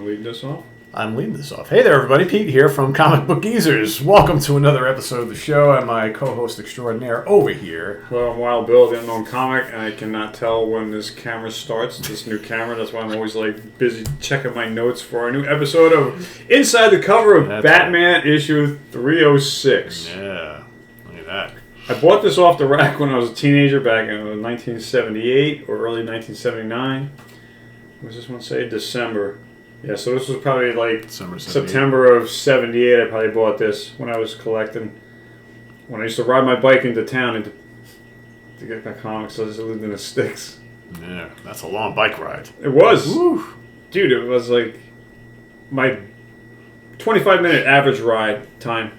lead this off? I'm leading this off. Hey there, everybody. Pete here from Comic Book Geezers. Welcome to another episode of the show, and my co-host extraordinaire over here. Well, I'm Wild Bill, the Unknown Comic, and I cannot tell when this camera starts, this new camera. That's why I'm always busy checking my notes for our new episode of Inside the Cover of Batman issue 306. Yeah, look at that. I bought this off the rack when I was a teenager back in 1978 or early 1979. What does this one say? December. Yeah, so this was probably September of 78. I probably bought this when I was collecting. When I used to ride my bike into town to get my comics. I just lived in the sticks. Yeah, that's a long bike ride. It was. Woo. Dude, it was like my 25-minute average ride time.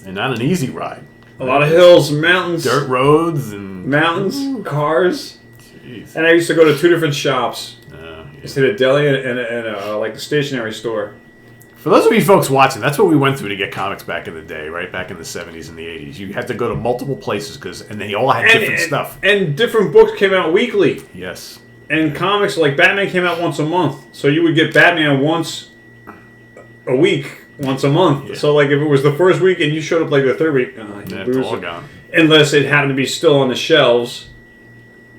And not an easy ride. A lot of hills, mountains. Dirt roads and... Mountains, cars. Jeez. And I used to go to two different shops. Yeah. I used to hit a deli and a stationery store. For those of you folks watching, that's what we went through to get comics back in the day, right? Back in the 70s and the 80s. You had to go to multiple places and they all had different stuff. And different books came out weekly. Yes. And comics, like Batman came out once a month. So you would get Batman once a week, once a month. Yeah. So like if it was the first week and you showed up like the third week, it's all gone. Unless it happened to be still on the shelves.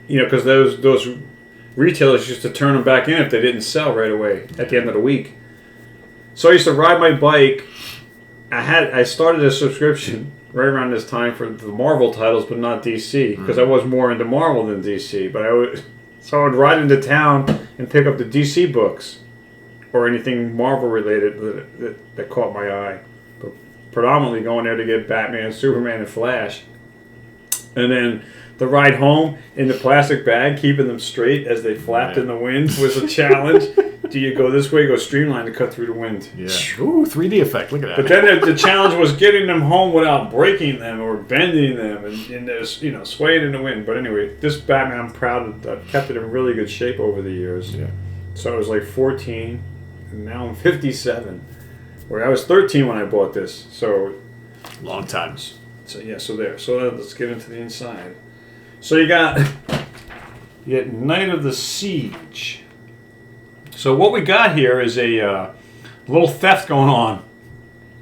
You know, because those retailers used to turn them back in if they didn't sell right away at the end of the week. So I used to ride my bike. I started a subscription right around this time for the Marvel titles, but not DC, because I was more into Marvel than DC. But I would ride into town and pick up the DC books or anything Marvel related that caught my eye. But predominantly going there to get Batman, Superman, and Flash. And then the ride home in the plastic bag, keeping them straight as they flapped in the wind, was a challenge. Do you go this way, go streamline to cut through the wind? Yeah. Ooh, 3D effect. Look at that. But then the challenge was getting them home without breaking them or bending them and swaying in the wind. But anyway, this Batman, I'm proud of. I've kept it in really good shape over the years. Yeah. So I was like 14, and now I'm 57. Where I was 13 when I bought this. So long times. So yeah, so there. So let's get into the inside. So you got Night of the Siege. So what we got here is a little theft going on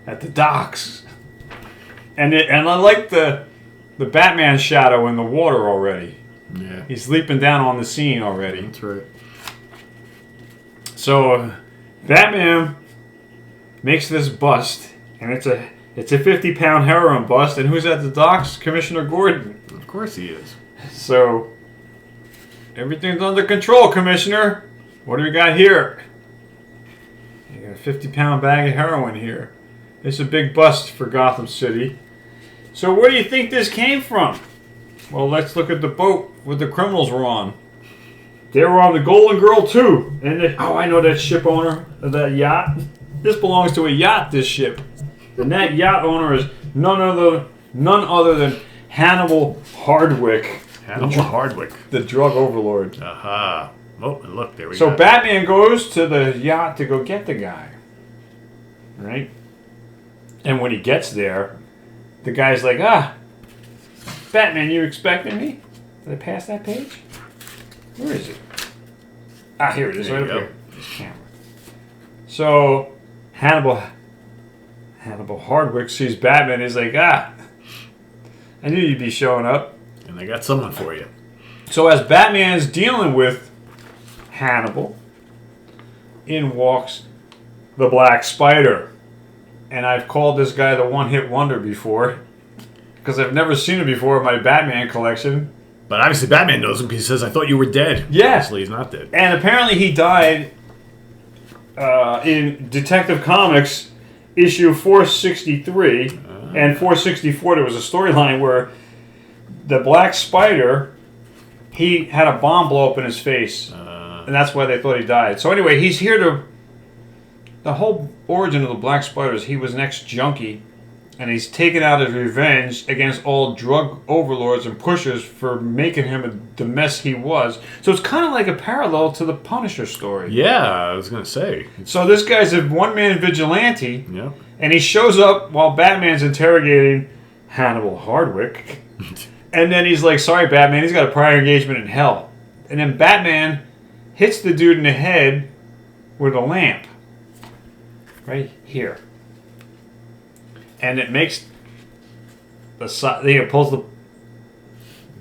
at the docks, and I like the Batman shadow in the water already. Yeah, he's leaping down on the scene already. That's right. So Batman makes this bust, and it's a 50-pound heroin bust, and who's at the docks? Commissioner Gordon. Of course he is. So everything's under control, Commissioner. What do we got here? You got a 50-pound bag of heroin here. It's a big bust for Gotham City. So where do you think this came from? Well, let's look at the boat where the criminals were on. They were on the Golden Girl too. And I know that ship owner of that yacht. This belongs to a yacht, this ship. And that yacht owner is none other than Hannibal Hardwick. Hannibal Hardwick. The drug overlord. Aha. Oh, look, there we go. So Batman goes to the yacht to go get the guy. Right? And when he gets there, the guy's like, Batman, you expecting me? Did I pass that page? Where is it? Here it is, right up here. This camera. So Hannibal Hardwick sees Batman. He's like, I knew you'd be showing up. And they got someone for you. So as Batman's dealing with Hannibal, in walks the Black Spider. And I've called this guy the one-hit wonder before, because I've never seen him before in my Batman collection. But obviously Batman knows him because he says, I thought you were dead. Yeah. Actually, he's not dead. And apparently he died in Detective Comics issue 463 and 464. There was a storyline where the Black Spider, he had a bomb blow up in his face. And that's why they thought he died. So anyway, he's here to... The whole origin of the Black Spider is he was an ex-junkie. And he's taken out his revenge against all drug overlords and pushers for making him the mess he was. So it's kind of like a parallel to the Punisher story. Yeah, I was going to say. So this guy's a one-man vigilante. Yeah. And he shows up while Batman's interrogating Hannibal Hardwick. And then he's like, sorry, Batman, he's got a prior engagement in hell. And then Batman hits the dude in the head with a lamp. right here. And it makes it pulls the...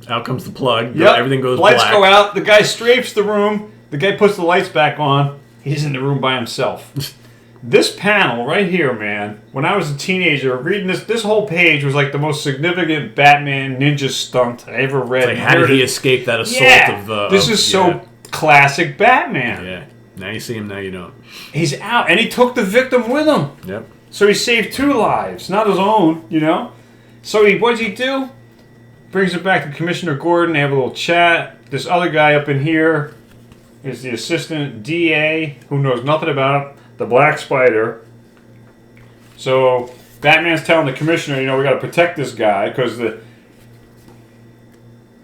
Out comes the plug. Yep. Everything goes lights black. go out. The guy strafes the room. The guy puts the lights back on. He's in the room by himself. This panel right here, man, when I was a teenager, reading this whole page was like the most significant Batman ninja stunt I ever read. It's like, how did he escape that assault of the... This is so classic Batman. Yeah. Now you see him, now you don't. He's out, and he took the victim with him. Yep. So he saved 2 lives, not his own, you know? So what does he do? Brings it back to Commissioner Gordon. They have a little chat. This other guy up in here is the assistant DA, who knows nothing about the Black Spider. So Batman's telling the commissioner, we got to protect this guy because the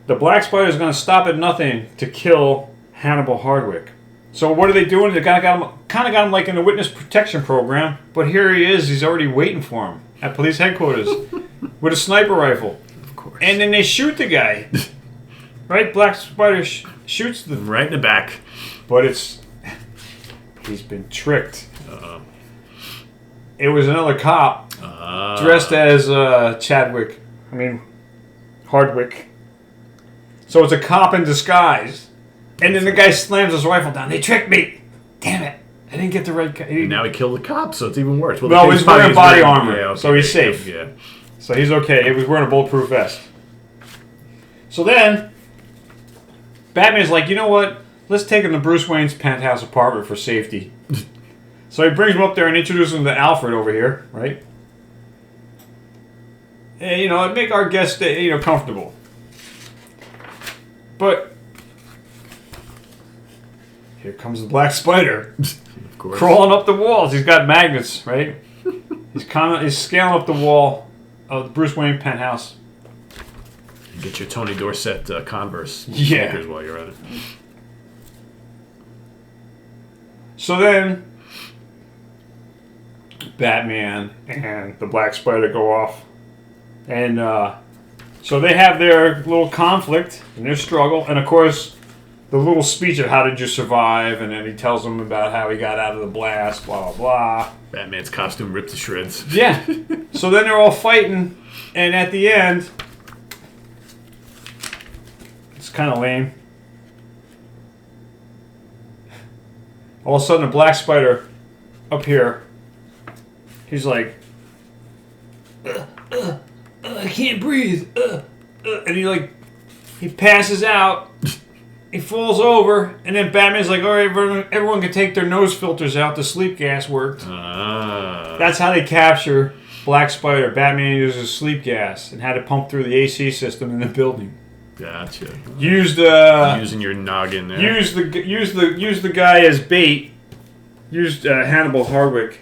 Black Spider is going to stop at nothing to kill Hannibal Hardwick. So what are they doing? They kind of got him like in the witness protection program, but here he is. He's already waiting for him at police headquarters with a sniper rifle. Of course. And then they shoot the guy. Right? Black Spider shoots the... Right in the back. But he's been tricked. It was another cop dressed as Hardwick. So it's a cop in disguise. And then the guy slams his rifle down. They tricked me. Damn it. I didn't get the right guy. Now he killed the cop, so it's even worse. Well, no, he's wearing body armor, yeah, okay, so he's safe. Yeah. So he's okay. He was wearing a bulletproof vest. So then, Batman's like, you know what? Let's take him to Bruce Wayne's penthouse apartment for safety. So he brings him up there and introduces him to Alfred over here, right? And, make our guest, comfortable. But here comes the Black Spider, Of course. crawling up the walls. He's got magnets, right? He's scaling up the wall of the Bruce Wayne penthouse. Get your Tony Dorsett Converse Yeah. sneakers while you're at it. So then, Batman and the Black Spider go off. And so they have their little conflict and their struggle. And of course, the little speech of how did you survive. And then he tells them about how he got out of the blast, blah, blah, blah. Batman's costume ripped to shreds. Yeah. So then they're all fighting. And at the end, it's kind of lame. All of a sudden, the Black Spider up here, he's like, I can't breathe. And he passes out. He falls over. And then Batman's like, all right, everyone can take their nose filters out. The sleep gas worked. That's how they capture Black Spider. Batman uses sleep gas and had it pumped through the AC system in the building. Gotcha. Using your noggin there. Use the guy as bait. Used Hannibal Hardwick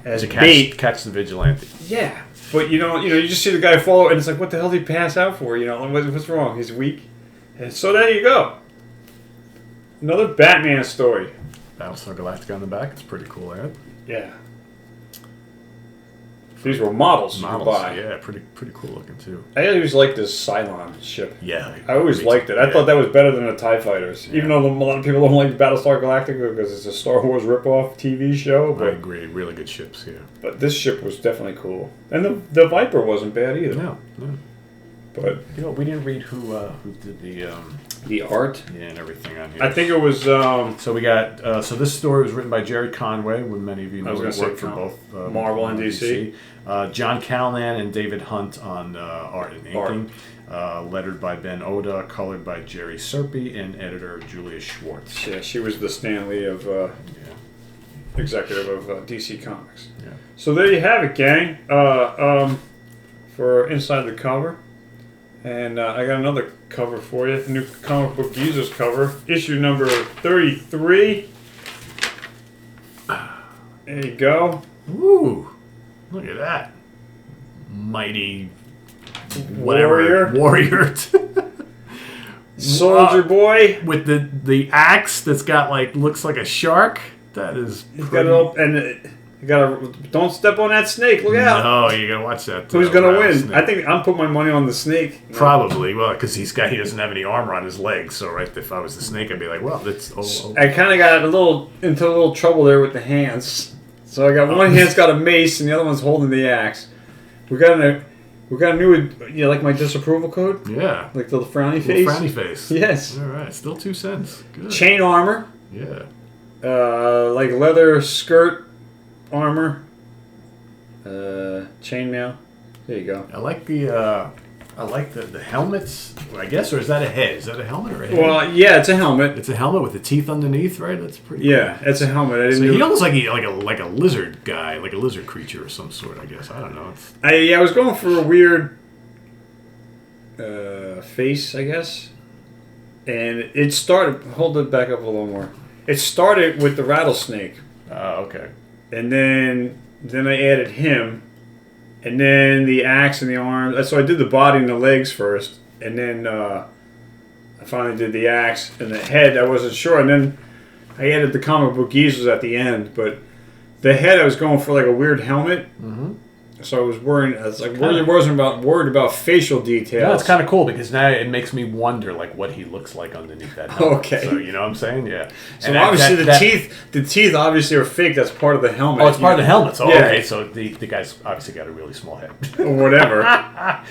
as bait. Catch the vigilante. Yeah, but you just see the guy fall, and it's like, what the hell did he pass out for? What's wrong? He's weak. And so there you go. Another Batman story. Battlestar Galactica on the back. It's pretty cool, right? Yeah. These were models you could buy. Yeah, pretty cool looking too. I always liked this Cylon ship. Yeah. I always liked it. I thought that was better than the TIE Fighters. Yeah. Even though a lot of people don't like Battlestar Galactica because it's a Star Wars ripoff TV show. But, I agree. Really good ships, yeah. But this ship was definitely cool. And the Viper wasn't bad either. No. But we didn't read who did the art, and everything on here. I think it was. So we got. So this story was written by Jerry Conway, when many of you know he worked for both Marvel and DC. John Callahan and David Hunt on art and inking. Lettered by Ben Oda, colored by Jerry Serpe, and editor Julia Schwartz. Yeah, she was the Stan Lee of executive of DC Comics. Yeah. So there you have it, gang. For inside the cover. And I got another cover for you. New Comic Book Geezers cover. Issue number 33. There you go. Ooh. Look at that. Mighty... Warrior. Soldier Boy. With the axe that's got looks like a shark. That is pretty... Don't step on that snake. Look out. No, you gotta watch that. Who's gonna win? Snake. I think I'm putting my money on the snake. Probably, well, because he doesn't have any armor on his legs. So, right, if I was the snake, I'd be like, well, that's. I kind of got into a little trouble there with the hands. So I got one hand's got a mace and the other one's holding the axe. We got a new, like my disapproval code? Yeah. Like the frowny face? Frowny face. Yes. All right. Still 2 cents. Good. Chain armor. Yeah. Like leather skirt armor. Chainmail. There you go. I like the helmets, I guess, or is that a head? Is that a helmet or a head? Well, yeah, it's a helmet. It's a helmet with the teeth underneath, right? That's pretty. Yeah, it's a helmet. I didn't So know. he almost like a lizard guy, like a lizard creature of some sort. I guess I don't know. I was going for a weird face, I guess, and it started. Hold it back up a little more. It started with the rattlesnake. Okay. And then I added him, and then the axe and the arms. So I did the body and the legs first, and then I finally did the axe and the head. I wasn't sure, and then I added the comic book geezers at the end. But the head, I was going for like a weird helmet. Mm-hmm. So I was worried. I was like worried about facial details. Yeah, it's kind of cool because now it makes me wonder like what he looks like underneath that helmet. Okay. So you know what I'm saying? Yeah. So and obviously the teeth obviously are fake. That's part of the helmet. Oh, it's part of the helmet. So yeah. Okay. So the guy's obviously got a really small head. Or whatever.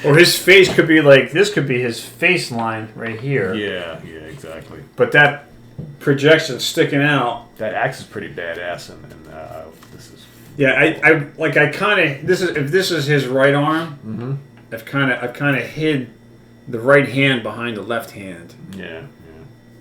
Or his face could be like, this could be his face line right here. Yeah, exactly. But that projection sticking out. That axe is pretty badass, and this is. Yeah, I kind of if this is his right arm, mm-hmm. I've kind of hid the right hand behind the left hand. Yeah.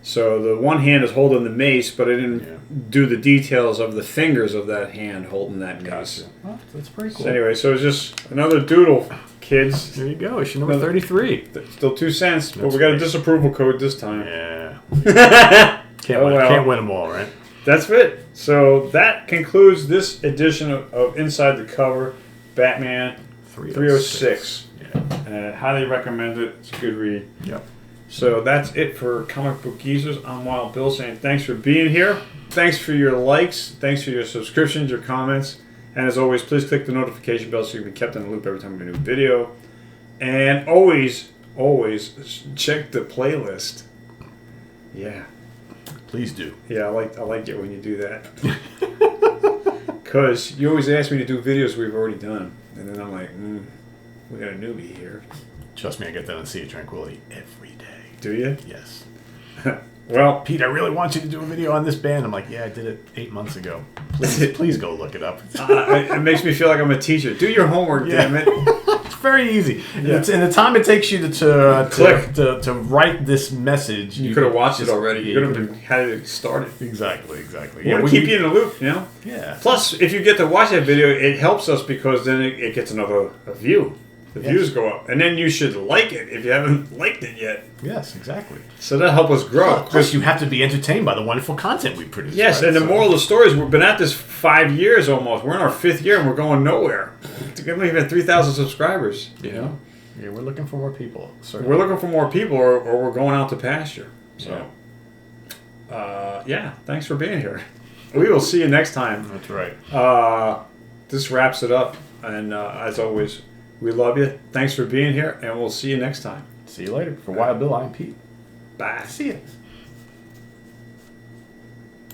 So the one hand is holding the mace, but I didn't do the details of the fingers of that hand holding that mace. Gotcha. Well, that's pretty cool. So anyway, so it's just another doodle, kids. There you go. Issue number 33. Still 2 cents, but we got a disapproval code this time. Yeah. Can't win them all, right? That's it. So that concludes this edition of Inside the Cover, Batman 306. Yeah. Highly recommend it. It's a good read. Yep. So that's it for Comic Book Geezers. I'm Wild Bill saying thanks for being here. Thanks for your likes. Thanks for your subscriptions, your comments. And as always, please click the notification bell so you can be kept in the loop every time we do a new video. And always check the playlist. Yeah. Please do. Yeah, I like it when you do that. Because you always ask me to do videos we've already done. And then I'm like, we got a newbie here. Trust me, I get that on Sea of Tranquility every day. Do you? Yes. Well, Pete, I really want you to do a video on this band. I'm like, yeah, I did it 8 months ago. Please go look it up. it makes me feel like I'm a teacher. Do your homework, damn it. It's very easy. Yeah. And the time it takes you to write this message. You could have watched it already. You could have had it started. Exactly. We want to keep you in the loop, you know? Yeah. Plus, if you get to watch that video, it helps us because then it gets a view. The views go up. And then you should like it if you haven't liked it yet. Yes, exactly. So that'll help us grow. Plus, you have to be entertained by the wonderful content we produce. Yes, right? And the moral of the story is we've been at this 5 years almost. We're in our 5th year and we're going nowhere. We haven't even 3,000 subscribers. You know? Yeah, we're looking for more people. Certainly. We're looking for more people or we're going out to pasture. So, thanks for being here. We will see you next time. That's right. This wraps it up. And as always, we love you. Thanks for being here, and we'll see you next time. See you later. For Wild Bill, I'm Pete. Bye. See ya.